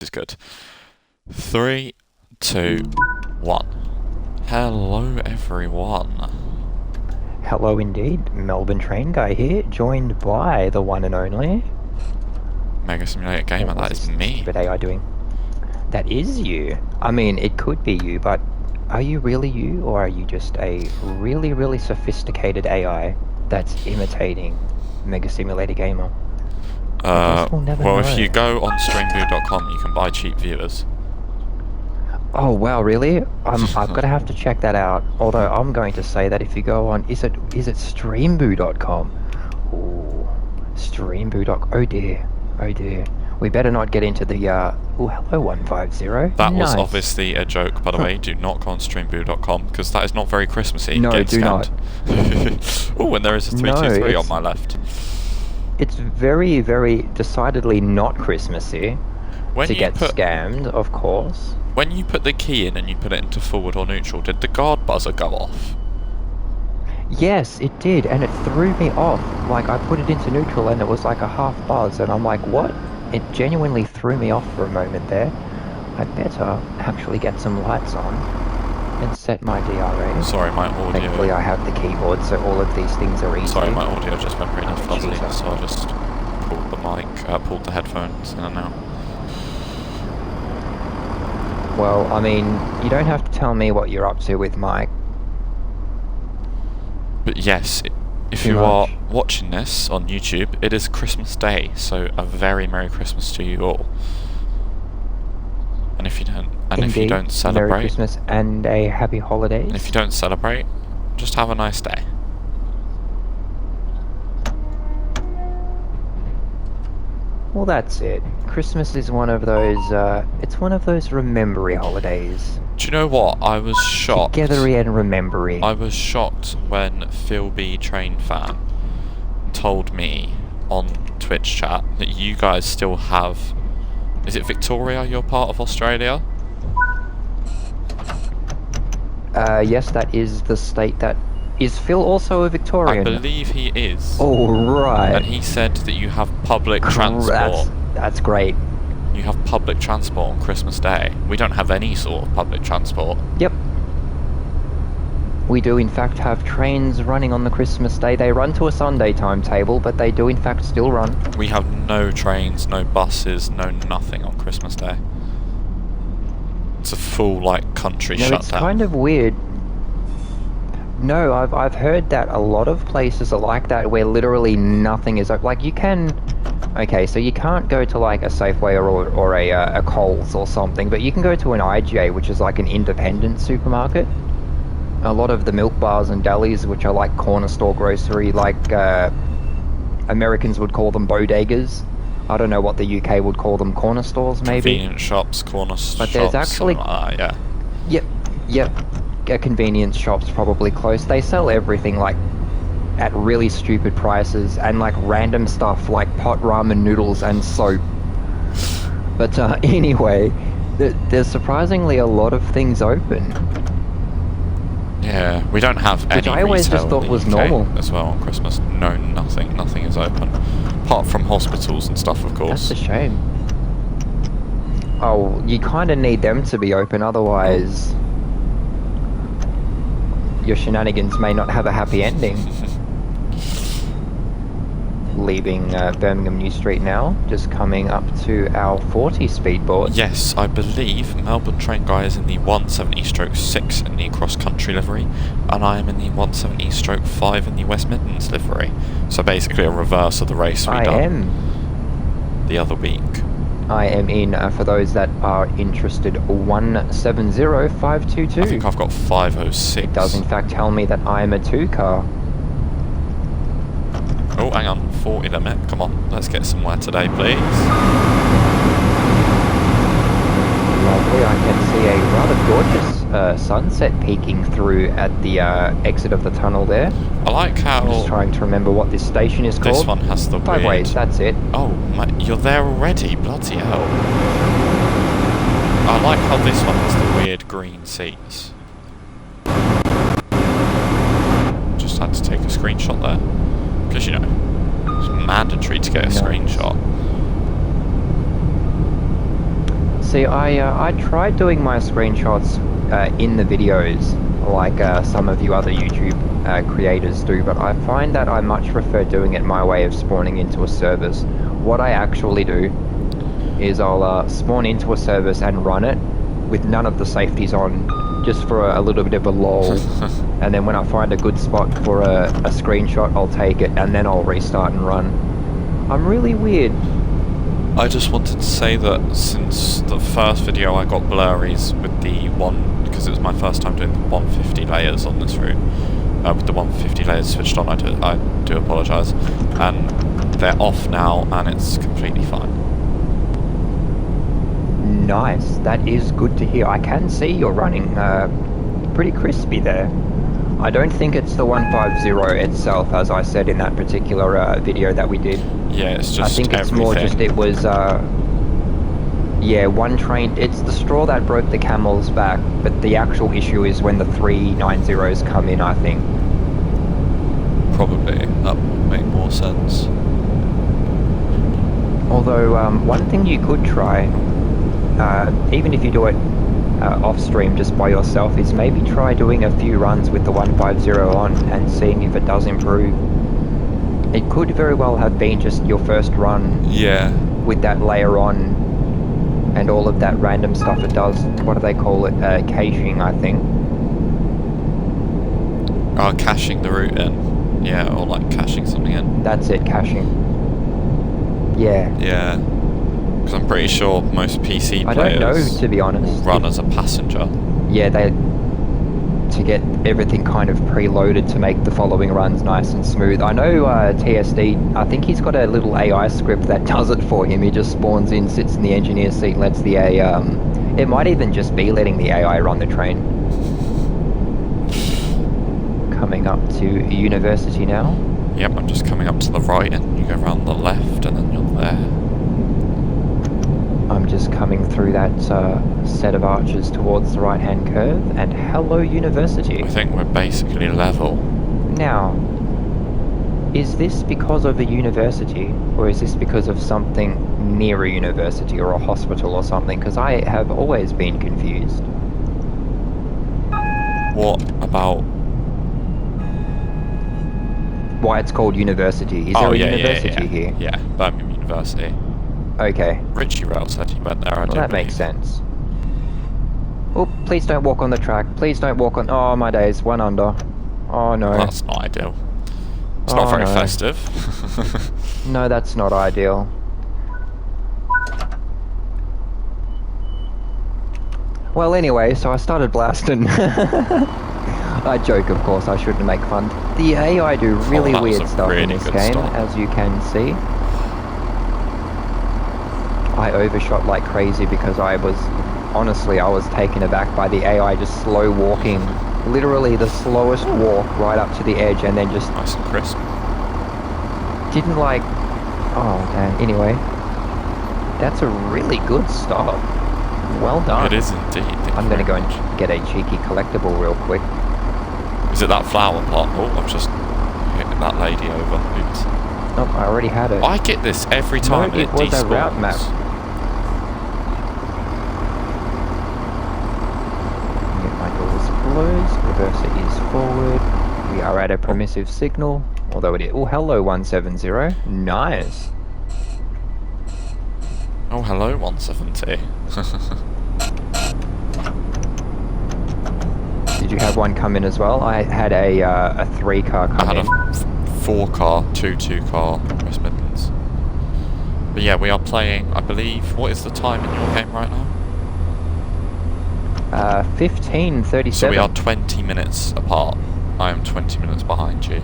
is good. 3, 2, 1. Hello everyone. Hello indeed, Melbourne Train Guy here, joined by the one and only... Mega Simulator Gamer, that is me. What AI doing? That is you. I mean, it could be you, but are you really you, or are you just a really, really sophisticated AI that's imitating Mega Simulator Gamer? Well, if you go on streamview.com, you can buy cheap viewers. Oh wow, really? I'm gonna have to check that out. Although I'm going to say that if you go on, is it streamboo.com? Ooh, streamboo.com. Oh dear, oh dear. We better not get into the oh, hello 150. That nice. was obviously a joke, by the way. Do not go on streamboo.com because that is not very Christmassy. No, Get do scammed. not. Oh, and there is a 323 on my left. It's very, very decidedly not Christmassy When to you get scammed, of course. When you put the key in and you put it into forward or neutral, did the guard buzzer go off? Yes, it did, and it threw me off. Like, I put it into neutral and it was like a half buzz, and I'm like, what? It genuinely threw me off for a moment there. I better actually get some lights on and set my DRA. Sorry, my audio... Thankfully I have the keyboard, so all of these things are easy. Sorry, my audio just went really fuzzy, so I just pulled the mic, pulled the headphones in and out. Well, I mean, you don't have to tell me what you're up to with Mike. But yes, if you are watching this on YouTube, it is Christmas Day, so a very Merry Christmas to you all. And if you don't, if you don't celebrate, Merry Christmas and a happy holidays. And if you don't celebrate, just have a nice day. Well, that's it. Christmas is one of those, it's one of those remembery holidays. Do you know what? I was shocked. Togethery and remembery. I was shocked when Phil B Train Fan told me on Twitch chat that you guys still have... Is it Victoria you're part of Australia? Yes, that is the state that... Is Phil also a Victorian? I believe he is. Oh, right. And he said that you have public transport. That's great. You have public transport on Christmas Day. We don't have any sort of public transport. Yep. We do in fact have trains running on the Christmas Day. They run to a Sunday timetable, but they do in fact still run. We have no trains, no buses, no nothing on Christmas Day. It's a full, like, country shutdown. It's kind of weird. No, I've heard that a lot of places are like that, where literally nothing is open. Like, you can... Okay, so you can't go to, like, a Safeway or a Coles or something, but you can go to an IGA, which is like an independent supermarket. A lot of the milk bars and delis, which are like corner store grocery, like, Americans would call them bodegas. I don't know what the UK would call them, corner stores, maybe? Convenience shops, corner shops, but there's actually... like that, yeah. Yep. Convenience shops probably close. They sell everything like at really stupid prices and like random stuff like pot ramen noodles and soap. But anyway, there's surprisingly a lot of things open. Yeah, we don't have any retail. Which I always just thought was normal as well on Christmas. No, nothing is open apart from hospitals and stuff, of course. That's a shame. Oh, you kind of need them to be open, otherwise your shenanigans may not have a happy ending. Leaving Birmingham New Street now, just coming up to our 40 speedboard. Yes, I believe Melbourne Train Guy is in the 170/6 in the cross-country livery, and I am in the 170/5 in the West Midlands livery. So basically a reverse of the race we done the other week. I am in, for those that are interested, 170/522. I think I've got 506. It does in fact tell me that I am a 2-car. Oh, hang on, 40 limit. Come on, let's get somewhere today, please. Lovely, I can see a rather gorgeous sunset peeking through at the exit of the tunnel there. I like how... I'm just trying to remember what this station is called. This one has the Five weird... ways, that's it. Oh, you're there already? Bloody hell. I like how this one has the weird green seats. Just had to take a screenshot there. Because, you know, it's mandatory to get a screenshot. See, I tried doing my screenshots in the videos, like some of you other YouTube creators do, but I find that I much prefer doing it my way of spawning into a service. What I actually do is I'll spawn into a service and run it with none of the safeties on, just for a little bit of a lull. And then when I find a good spot for a screenshot, I'll take it, and then I'll restart and run. I'm really weird. I just wanted to say that since the first video I got blurries with the because it was my first time doing the 150 layers on this route, with the 150 layers switched on, I do apologise, and they're off now and it's completely fine. Nice, that is good to hear. I can see you're running pretty crispy there. I don't think it's the 150 itself, as I said in that particular video that we did. Yeah, it's just I think it's everything. more just it was, yeah, one train. It's the straw that broke the camel's back, but the actual issue is when the 390s come in, I think. Probably, that would make more sense. Although, one thing you could try, even if you do it off stream just by yourself, is maybe try doing a few runs with the 150 on and seeing if it does improve. It could very well have been just your first run, yeah, with that layer on and all of that random stuff it does. What do they call it? Caching, I think. Caching the route in. Yeah, or like caching something in. That's it, caching. Yeah. Yeah. Because I'm pretty sure most PC I players don't know, to be honest. will run as a passenger. Yeah, to get everything kind of preloaded to make the following runs nice and smooth. I know TSD, I think he's got a little AI script that does it for him. He just spawns in, sits in the engineer's seat, lets the AI, it might even just be letting the AI run the train. Coming up to university now. Yep, I'm just coming up to the right and you go around the left and then you're there. I'm just coming through that set of arches towards the right-hand curve, and hello, university. I think we're basically level. Now, is this because of a university, or is this because of something near a university or a hospital or something? Because I have always been confused. What about... Why it's called university? Is there a university here? Yeah, Birmingham University. Okay. Richie Rail said he went there, I Well, do that believe. makes sense. Oh, please don't walk on the track. Please don't walk on... Oh, my days. One under. Oh, no. Well, that's not ideal. It's not very no. festive. No, that's not ideal. Well, anyway, so I started blasting. I joke, of course. I shouldn't make fun. The AI do really that was weird a stuff really in this good game, start. as you can see. I overshot like crazy because I was taken aback by the AI just slow walking. Literally the slowest walk right up to the edge, and then just Nice and crisp. didn't like... Oh, man. Anyway. That's a really good stop. Well done. It is indeed. I'm going to go and get a cheeky collectible real quick. Is it that flower pot? Oh, I've just hit that lady over. Oops. Oh, I already had it. I get this every time No, it was a route map. Get my doors closed. Reverser is forward. We are at a permissive signal. Although it is... Oh, hello, 170. Nice. Oh, hello, 170. Did you have one come in as well? I had a 3-car come I had in. a 4-car, 2-car West Midlands. But yeah, we are playing, I believe, what is the time in your game right now? 15:37. So we are 20 minutes apart. I am 20 minutes behind you.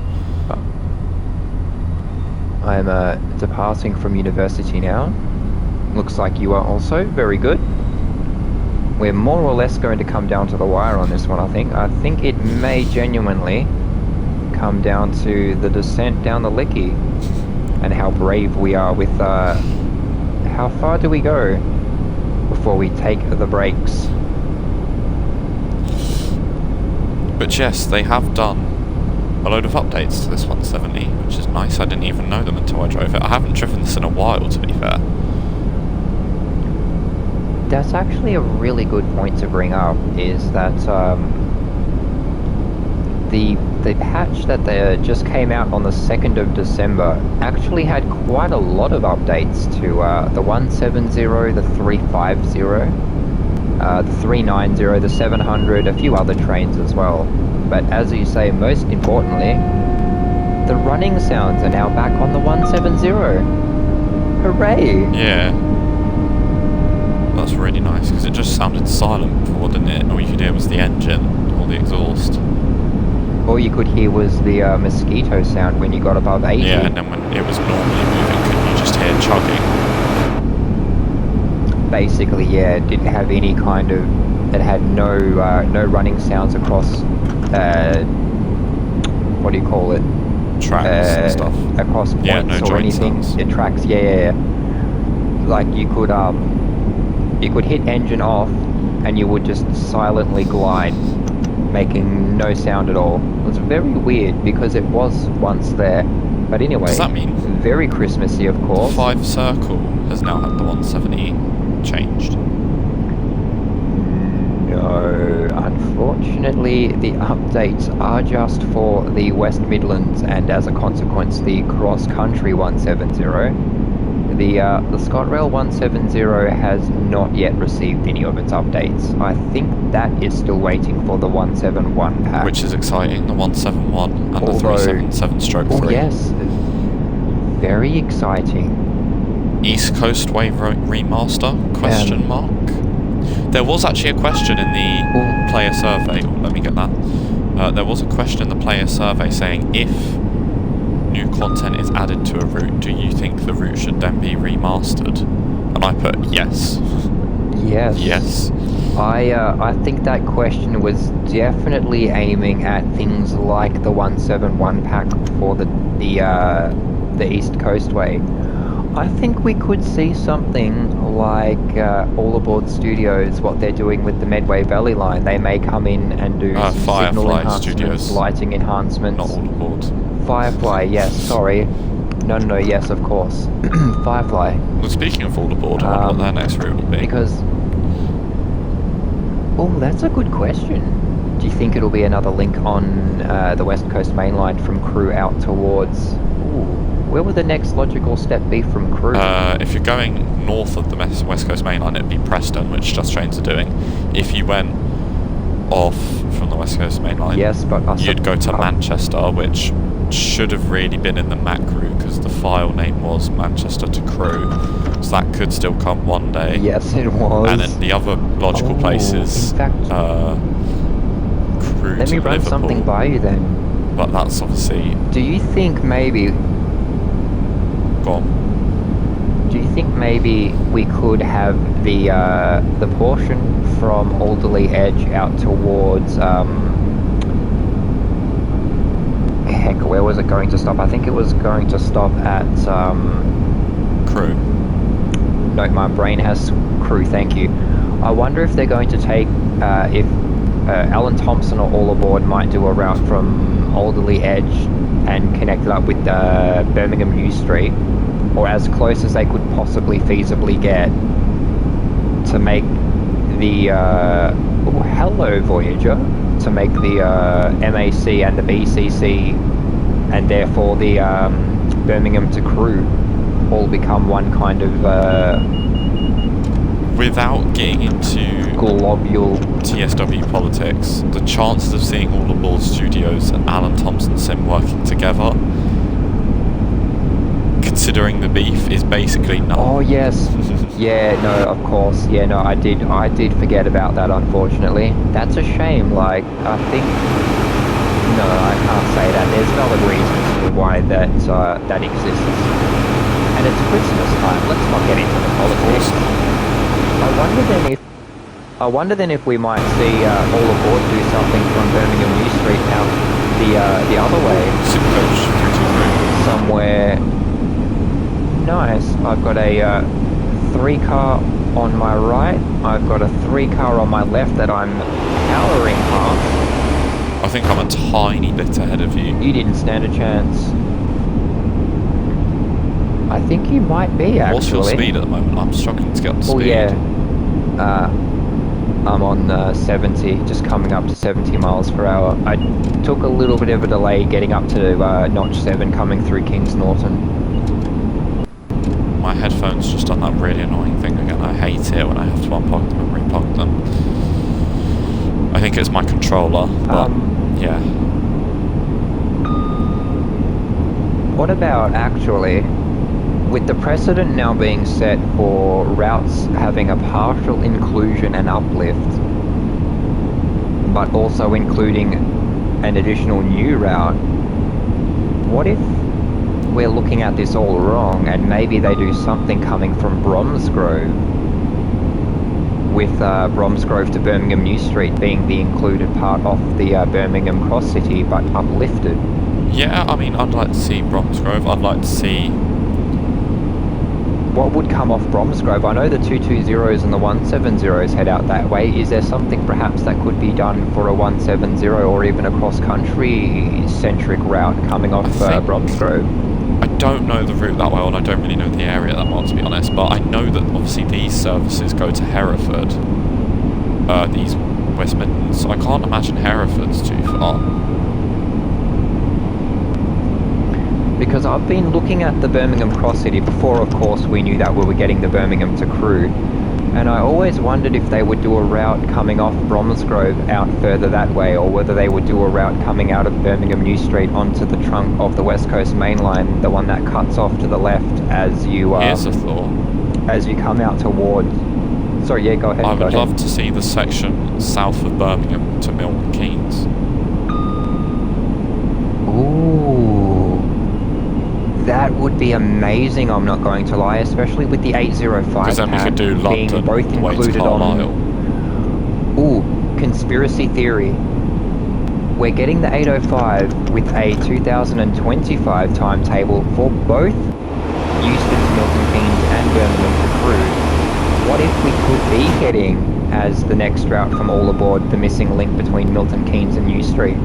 I'm departing from university now. Looks like you are also. Very good. We're more or less going to come down to the wire on this one, I think. I think it may genuinely come down to the descent down the Licky and how brave we are with... how far do we go before we take the brakes? But yes, they have done a load of updates to this 170, which is nice. I didn't even know them until I drove it. I haven't driven this in a while, to be fair. That's actually a really good point to bring up, is that the patch that they just came out on the 2nd of December actually had quite a lot of updates to the 170, the 350, the 390, the 700, a few other trains as well. But as you say, most importantly, the running sounds are now back on the 170. Hooray! Yeah. That's really nice, because it just sounded silent before, didn't it? All you could hear was the engine or the exhaust. All you could hear was the mosquito sound when you got above 80. Yeah, and then when it was normally moving, could you just hear chugging? Basically, yeah, it didn't have any kind of... It had no running sounds across... what do you call it? Tracks and stuff. Across points yeah, no or joint anything. sounds. It tracks, yeah. Like you could hit engine off and you would just silently glide, making no sound at all. It was very weird because it was once there. But anyway, Does that mean very Christmassy, of course. 5 Circle has now had the 170 changed? No, unfortunately the updates are just for the West Midlands and as a consequence the cross-country 170. The ScotRail 170 has not yet received any of its updates. I think that is still waiting for the 171 pack. Which is exciting, the 171 and the 377/3. Oh yes, very exciting. East Coast Way remaster? Question mark? There was actually a question in the player survey. Let me get that. There was a question in the player survey saying if new content is added to a route, do you think the route should then be remastered? And I put yes. Yes. Yes. I think that question was definitely aiming at things like the 171 pack for the East Coast Way. I think we could see something like All Aboard Studios, what they're doing with the Medway Valley line. They may come in and do signal Firefly enhancements, Studios. lighting enhancements. Not All Aboard. Firefly, yes, sorry. No, yes, of course. Firefly. Well, speaking of All Aboard, I wonder what their next route will be. Because... Oh, that's a good question. Do you think it'll be another link on the West Coast Main Line from Crewe out towards... Where would the next logical step be from Crewe? If you're going north of the West Coast Main Line, it'd be Preston, which Just Trains are doing. If you went off from the West Coast Main Line, yes, but you'd go to Manchester, which should have really been in the Mac route because the file name was Manchester to Crewe, so that could still come one day. Yes, it was. And then the other logical place is in fact, Crewe let to me run Liverpool. something by you then. But that's obviously... Do you think maybe... Go on. Do you think maybe we could have the portion from Alderley Edge out towards heck, where was it going to stop? I think it was going to stop at Crewe. No, my brain has Crewe. Thank you. I wonder if they're going to take if Alan Thompson or All Aboard might do a route from Alderley Edge and connect it up with Birmingham New Street, or as close as they could possibly feasibly get to make the hello Voyager, to make the MAC and the BCC and therefore the Birmingham to Crewe all become one kind of without getting into globule TSW politics, the chances of seeing All Aboard Studios and Alan Thompson Sim working together, considering the beef, is basically none. Oh yes, yeah, no, of course, yeah, no, I did forget about that, unfortunately. That's a shame. Like, I think, no, I can't say that. There's valid reasons for why that exists, and it's Christmas time. Let's not get into the politics. I wonder then if we might see All Aboard do something from Birmingham New Street out the other way. Supercoach 323. Somewhere nice. I've got a 3-car on my right. I've got a 3-car on my left that I'm powering past. I think I'm a tiny bit ahead of you. You didn't stand a chance. I think you might be, actually. What's your speed at the moment? I'm struggling to get up to speed. Oh yeah. I'm on 70, just coming up to 70 miles per hour. I took a little bit of a delay getting up to notch 7 coming through Kings Norton. My headphones just done that really annoying thing again. I hate it when I have to unplug them and replug them. I think it's my controller, but yeah. What about actually, with the precedent now being set for routes having a partial inclusion and uplift, but also including an additional new route, what if we're looking at this all wrong and maybe they do something coming from Bromsgrove, with Bromsgrove to Birmingham New Street being the included part of the Birmingham Cross City but uplifted? Yeah, I mean, I'd like to see Bromsgrove. I'd like to see... What would come off Bromsgrove? I know the 220s and the 170s head out that way. Is there something perhaps that could be done for a 170 or even a cross-country centric route coming off Bromsgrove? I don't know the route that well, and I don't really know the area that well, to be honest, but I know that obviously these services go to Hereford, these West Midlands, so I can't imagine Hereford's too far. Because I've been looking at the Birmingham Cross City before, of course, we knew that we were getting the Birmingham to Crewe, and I always wondered if they would do a route coming off Bromsgrove out further that way, or whether they would do a route coming out of Birmingham New Street onto the trunk of the West Coast Main Line, the one that cuts off to the left as you Here's a thought. As you come out towards... Sorry, yeah, go ahead. I would love to see the section south of Birmingham to Milton Keynes. Ooh, that would be amazing, I'm not going to lie, especially with the 805 because then we could do London both all the way to included Carlisle. Ooh, conspiracy theory. We're getting the 805 with a 2025 timetable for both Euston to Milton Keynes and Birmingham to Crewe. What if we could be getting, as the next route from All Aboard, the missing link between Milton Keynes and New Street?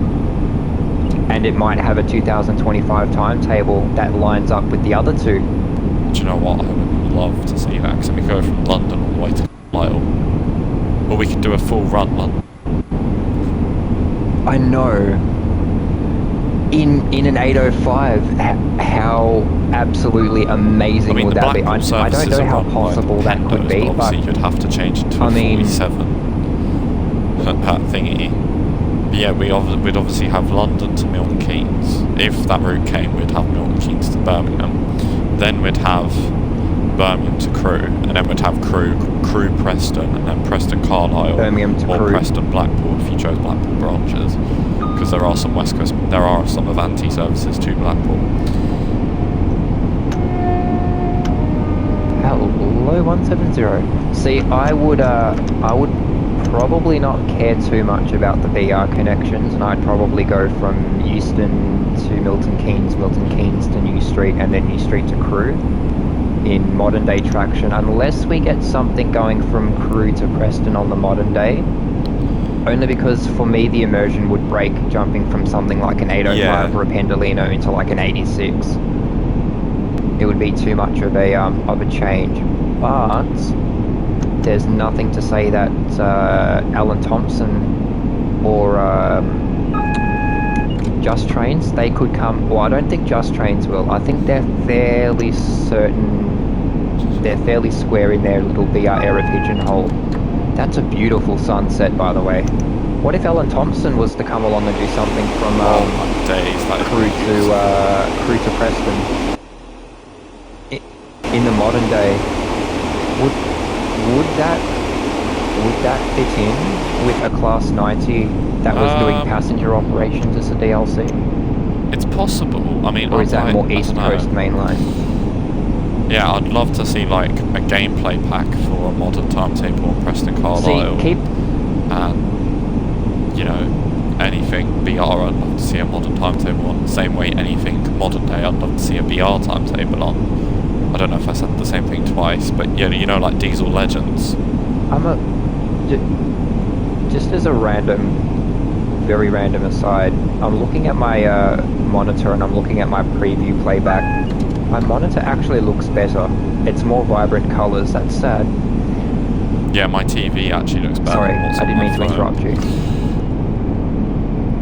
And it might have a 2025 timetable that lines up with the other two. Do you know what? I would love to see that, because then we go from London all the way to Carlisle. Or we could do a full run London. I know. In an 805, how absolutely amazing would that be? I don't know how possible that could be, but obviously you'd have to change it to a 47. That thingy. But yeah, we'd obviously have London to Milton Keynes. If that route came, we'd have Milton Keynes to Birmingham. Then we'd have Birmingham to Crewe, and then we'd have Crewe Preston, and then Preston Carlisle, Birmingham to or Crewe. Preston Blackpool if you chose Blackpool branches, because there are some West Coast, there are some Avanti services to Blackpool. Hello, 170. See, I would probably not care too much about the BR connections, and I'd probably go from Euston to Milton Keynes to New Street, and then New Street to Crewe in modern day traction, unless we get something going from Crewe to Preston on the modern day. Only because for me the immersion would break jumping from something like an 805 or a Pendolino into like an 86. It would be too much of a change. But there's nothing to say that Alan Thompson or Just Trains, they could come. Well, I don't think Just Trains will. I think they're fairly square in their little BR error pigeonhole. That's a beautiful sunset, by the way. What if Alan Thompson was to come along and do something from Crewe to Preston in the modern day? Would that fit in with a Class 90 that was doing passenger operations as a DLC? It's possible. I mean, or is that more East Coast mainline? Yeah, I'd love to see like a gameplay pack for a modern timetable on Preston Carlisle. And you know, anything BR, I'd love to see a modern timetable on. The same way anything modern day, I'd love to see a BR timetable on. I don't know if I said the same thing twice, but yeah, you know, like Diesel Legends. Just as a very random aside, I'm looking at my monitor and I'm looking at my preview playback. My monitor actually looks better. It's more vibrant colours. That's sad. Yeah, my TV actually looks better. Sorry, than what's I on didn't my mean to phone. interrupt you.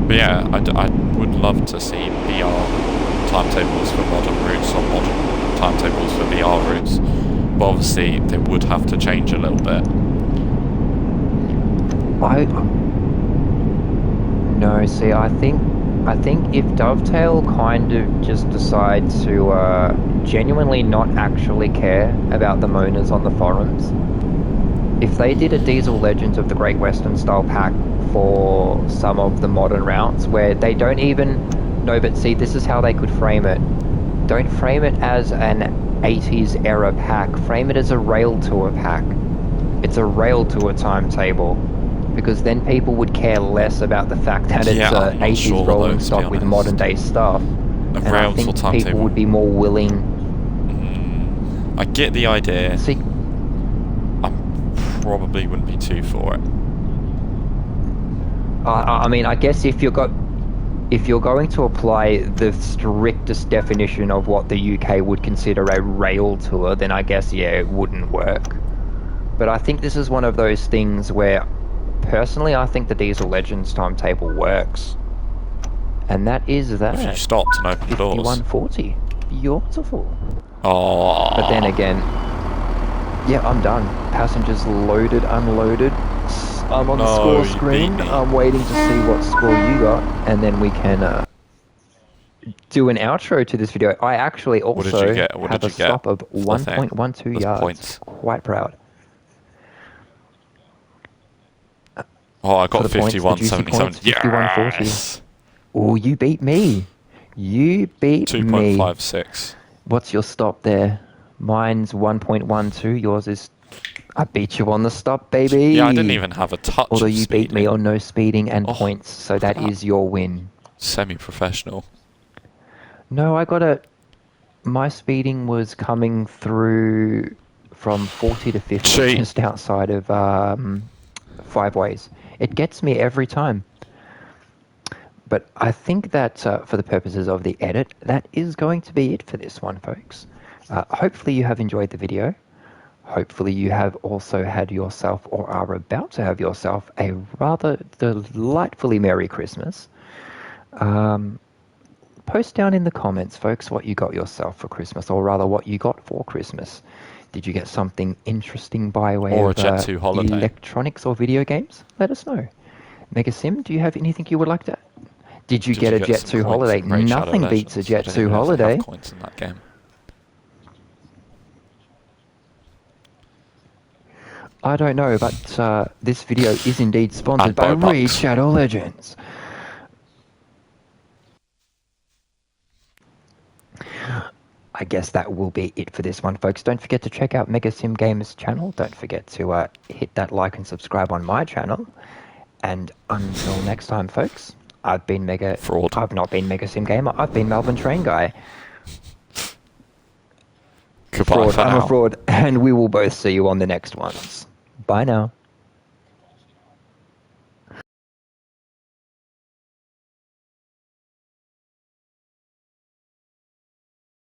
But yeah, I would love to see VR timetables for modern routes or modern timetables for VR routes. But obviously, they would have to change a little bit. No, see, I think if Dovetail kind of just decides to genuinely not actually care about the moaners on the forums, if they did a Diesel Legends of the Great Western style pack for some of the modern routes where they don't even... No, but see, this is how they could frame it. Don't frame it as an 80s era pack. Frame it as a rail tour pack. It's a rail tour timetable. Because then people would care less about the fact that it's I'm not 80s sure rolling though, to stock be with honest. modern day stuff. A And rail I think tour people timetable. would be more willing... I get the idea. See, I probably wouldn't be too for it. I mean, I guess if you're going to apply the strictest definition of what the UK would consider a rail tour, then I guess, yeah, it wouldn't work. But I think this is one of those things where, personally, I think the Diesel Legends timetable works. And that is that. If you stopped and opened doors. 5140. Beautiful. Oh. But then again, yeah, I'm done. Passengers loaded, unloaded. I'm on the score screen. I'm waiting to see what score you got, and then we can do an outro to this video. I actually also have a stop of 1.12 yards. Points. Quite proud. Oh, I got 51.77. Yes! Oh, you beat me. You beat me. 2.56. What's your stop there? Mine's 1.12. Yours is... I beat you on the stop, baby. Yeah, I didn't even have a touch. Although you beat me on no speeding and Oh, points, so that is your win. Semi-professional. No, I got a... My speeding was coming through from 40 to 50, just outside of 5 ways. It gets me every time. But I think that for the purposes of the edit, that is going to be it for this one, folks. Hopefully you have enjoyed the video. Hopefully you have also had yourself or are about to have yourself a rather delightfully Merry Christmas. Post down in the comments, folks, what you got yourself for Christmas, or rather what you got for Christmas. Did you get something interesting by way of Jet2 holiday. Electronics or video games? Let us know. Megasim, do you have anything you would like to add? Did you get a Jet2 holiday? Nothing beats a Jet2 holiday. Coins in that game. I don't know, but this video is indeed sponsored by Raid Shadow Legends. I guess that will be it for this one, folks. Don't forget to check out Megasim Gamer's channel. Don't forget to hit that like and subscribe on my channel. And until next time, folks, I've been Fraud. I've not been Megasim Gamer. I've been Melbourne Train Guy. Goodbye for now. I'm a fraud, and we will both see you on the next ones. Bye now.